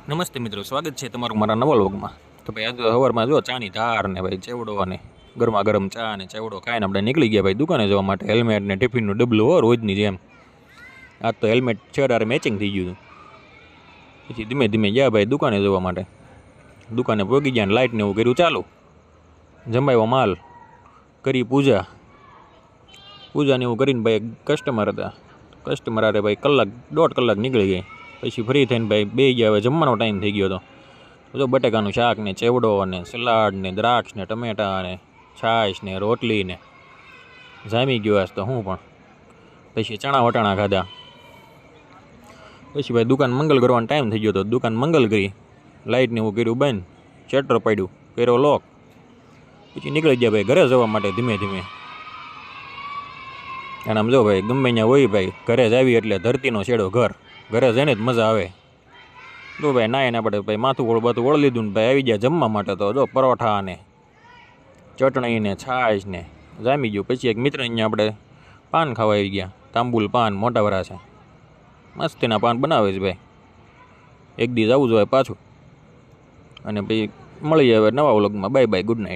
નમસ્તે મિત્રો, સ્વાગત છે તમારું મારા નવા વ્લોગમાં. તો ભાઈ આજે સવારમાં જો ચાની ધાર ને ભાઈ ચેવડો અને ગરમા ગરમ ચા અને ચેવડો ખાઈને આપણે નીકળી ગયા ભાઈ દુકાને જવા માટે. હેલ્મેટ ને ટિફિનનું ડબલું હો રોજની જેમ. આજ તો હેલ્મેટ છેડારે મેચિંગ થઈ ગયું હતું. પછી ધીમે ધીમે ગયા ભાઈ દુકાને જવા માટે. દુકાને પહોંચી ગયા ને લાઇટને એવું કર્યું ચાલુ. જમાવ્યો માલ, કરી પૂજાને એવું કરીને ભાઈ કસ્ટમર હતા. કસ્ટમર અરે ભાઈ દોઢ કલાક નીકળી ગઈ. પછી ફ્રી થઈને ભાઈ બે ગયા. હવે જમવાનો ટાઈમ થઈ ગયો હતો. જો બટેકાનું શાક ને ચેવડો ને સલાડ ને દ્રાક્ષ ને ટમેટા ને છાશ ને રોટલી ને જામી ગયો આજ તો હું પણ. પછી ચણા વટાણા ખાધા. પછી ભાઈ દુકાન મંગલ કરવાનો ટાઈમ થઈ ગયો હતો. દુકાન મંગલ કરી, લાઇટને એવું કર્યું બંધ, શટર પડ્યું, કર્યો લોક. પછી નીકળી ગયા ભાઈ ઘરે જવા માટે ધીમે ધીમે. અને આમ જો ભાઈ ગમે ત્યાં હોય ભાઈ ઘરે જ આવી એટલે ધરતીનો છેડો ઘરે જઈને જ મજા આવે. તો ભાઈ ના એને આપણે ભાઈ માથું વળ લીધું ને ભાઈ આવી ગયા જમવા માટે. તો જો પરોઠા ને ચટણી ને છાશ ને જામી ગયું. પછી એક મિત્ર અહીંયા આપણે પાન ખાવા આવી ગયા. તાંબુલ પાન મોટા વરા છે, મસ્તીના પાન બનાવે છે ભાઈ. એક દી જવું જોઈએ પાછું. અને પછી મળીએ હવે નવા વ્લોગમાં. Bye bye, good night.